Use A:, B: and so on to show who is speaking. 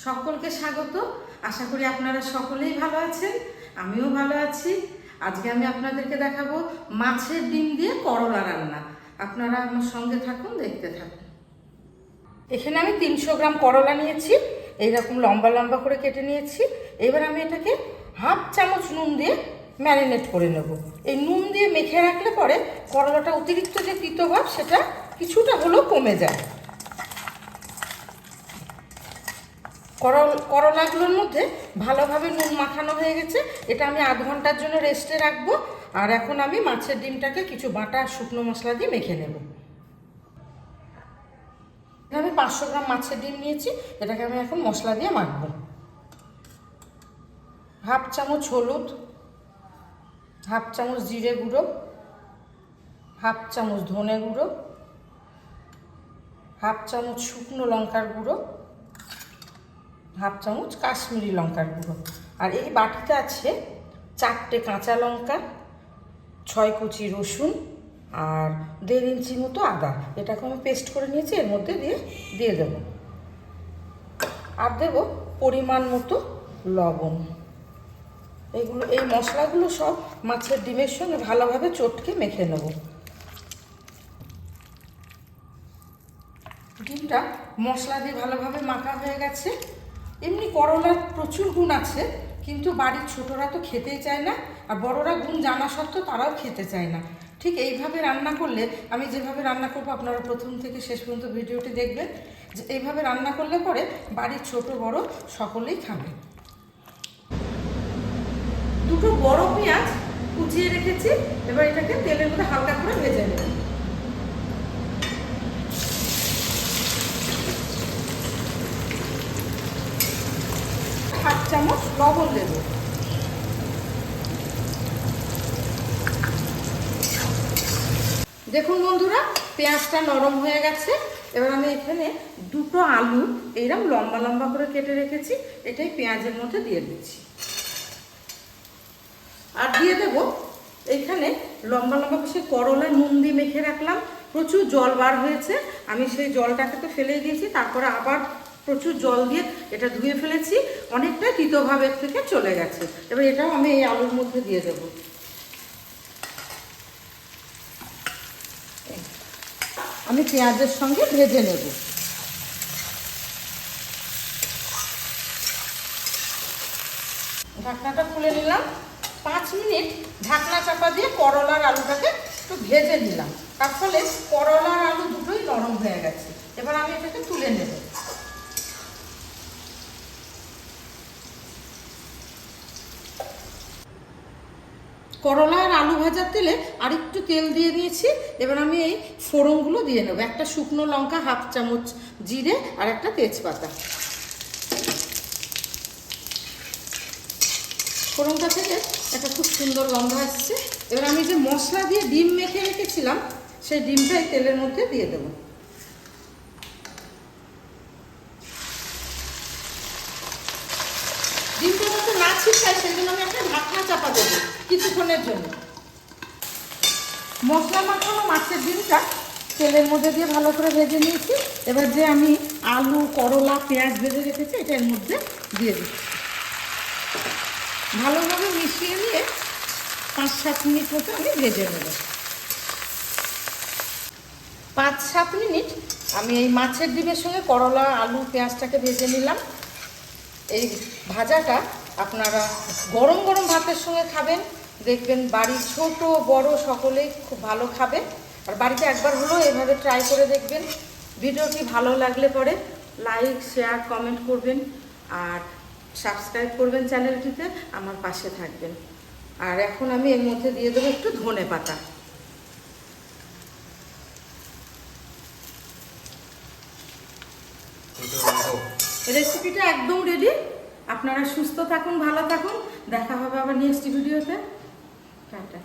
A: সকলকে স্বাগত। আশা করি আপনারা সকলেই ভালো আছেন, আমিও ভালো আছি। আজকে আমি আপনাদেরকে দেখাবো মাছের ডিম দিয়ে করলা রান্না। আপনারা আমার সঙ্গে থাকুন, দেখতে থাকুন। এখানে আমি 300 গ্রাম করলা নিয়েছি, এইরকম লম্বা লম্বা করে কেটে নিয়েছি। এবার আমি এটাকে হাফ চামচ নুন দিয়ে ম্যারিনেট করে নেব। এই নুন দিয়ে মেখে রাখলে পরে করলাটা অতিরিক্ত যে তিতভাব সেটা কিছুটা হলেও কমে যায়। করলাগুলোর মধ্যে ভালোভাবে নুন মাখানো হয়ে গেছে। এটা আমি আধ ঘন্টার জন্য রেস্টে রাখবো। আর এখন আমি মাছের ডিমটাকে কিছু বাটা শুকনো মশলা দিয়ে মেখে নেব। আমি 500 গ্রাম মাছের ডিম নিয়েছি, এটাকে আমি এখন মশলা দিয়ে মাখবো। হাফ চামচ হলুদ, হাফ চামচ জিরে গুঁড়ো, হাফ চামচ ধনে গুঁড়ো, হাফ চামচ শুকনো লঙ্কার গুঁড়ো, হাফ চামচ কাশ্মীরি লঙ্কার গুঁড়ো। আর এই বাটিতে আছে 4টে কাঁচা লঙ্কা, 6 কুচি রসুন আর 1.5 ইঞ্চি মতো আদা। এটাকে আমি পেস্ট করে নিয়েছি, এর মধ্যে দিয়ে দেবো। আর দেবো পরিমাণ মতো লবণ। এই মশলাগুলো সব মাছের ডিমের সঙ্গে ভালোভাবে চটকে মেখে নেব। ডিমটা মশলা দিয়ে ভালোভাবে মাখা হয়ে গেছে। এমনি করলার প্রচুর গুণ আছে, কিন্তু বাড়ির ছোটরা তো খেতেই চায় না, আর বড়রা গুণ জানা সত্ত্বেও তারাও খেতে চায় না। ঠিক এইভাবে রান্না করলে, আমি যেভাবে রান্না করবো আপনারা প্রথম থেকে শেষ পর্যন্ত ভিডিওটি দেখবেন, যে এইভাবে রান্না করলে পরে বাড়ির ছোট বড় সকলেই খাবে। 2টো বড় পেঁয়াজ কুচিয়ে রেখেছি, এবার এটাকে তেলের মধ্যে হালকা করে ভেজে নেব। হাফ চামচ লবণ দেব। দেখুন বন্ধুরা, পেঁয়াজটা নরম হয়ে গেছে। এবার আমি এখানে 2টো আলু এইরকম লম্বা লম্বা করে কেটে রেখেছি, এটাই পেঁয়াজের মধ্যে দিয়ে দিচ্ছি। আর দিয়ে দেবো এইখানে লম্বা লম্বা করে করলা নুন দিয়ে মেখে রাখলাম, প্রচুর জল বার হয়েছে। আমি সেই জলটাকে তো ফেলেই দিয়েছি, তারপরে আবার প্রচুর জল দিয়ে এটা ধুয়ে ফেলেছি, অনেকটা তিতভাবের থেকে চলে গেছে। এবার এটাও আমি এই আলুর মধ্যে দিয়ে দেব। আমি পেঁয়াজের সঙ্গে ভেজে নেব। ঢাকনাটা খুলে নিলাম। 5 মিনিট ঢাকনা চাপা দিয়ে করলার আলুটাকে একটু ভেজে নিলাম, তার ফলে করলার আলু দুটোই নরম হয়ে গেছে। এবার আমি এটাকে তুলে নেব। করলা আর আলু ভাজার তেলে আর একটু তেল দিয়ে দিয়েছি। এবার আমি এই ফোড়নগুলো দিয়ে নেব। একটা শুকনো লঙ্কা, হাফ চামচ জিরে আর একটা তেজপাতা। ফোড়নটা থেকে একটা খুব সুন্দর গন্ধ আসছে। এবার আমি যে মশলা দিয়ে ডিম মেখে রেখেছিলাম, সেই ডিমটা এই তেলের মধ্যে দিয়ে দেবো। ডিমটা যাতে না ছিটকায় সেই জন্য আমি একটা ঢাকনা চাপা দেবো কিছুক্ষণের জন্য। মশলা মাখানো মাছের ডিমটা তেলের মধ্যে দিয়ে ভালো করে ভেজে নিয়েছি। এবার যে আমি আলু, করলা, পেঁয়াজ ভেজে রেখেছি এটা এর মধ্যে দিয়ে দিচ্ছি। ভালোভাবে মিশিয়ে নিয়ে 5-7 মিনিট মতো আমি ভেজে নেব। 5-7 মিনিট আমি এই মাছের ডিমের সঙ্গে করলা, আলু, পেঁয়াজটাকে ভেজে নিলাম। এই ভাজাটা আপনারা গরম গরম ভাতের সঙ্গে খাবেন, দেখবেন বাড়ির ছোট বড় সকলেই খুব ভালো খাবে। আর বাড়িতে একবার হলেও এভাবে ট্রাই করে দেখবেন। ভিডিওটি ভালো লাগলে পরে লাইক, শেয়ার, কমেন্ট করবেন আর সাবস্ক্রাইব করবেন চ্যানেলটিতে, আমার পাশে থাকবেন। আর এখন আমি এর মধ্যে দিয়ে দেবো একটু ধনেপাতা। রেসিপিটা একদম রেডি। আপনারা সুস্থ থাকুন, ভালো থাকুন। দেখা হবে আবার নেক্সট ভিডিওতে। টাটা।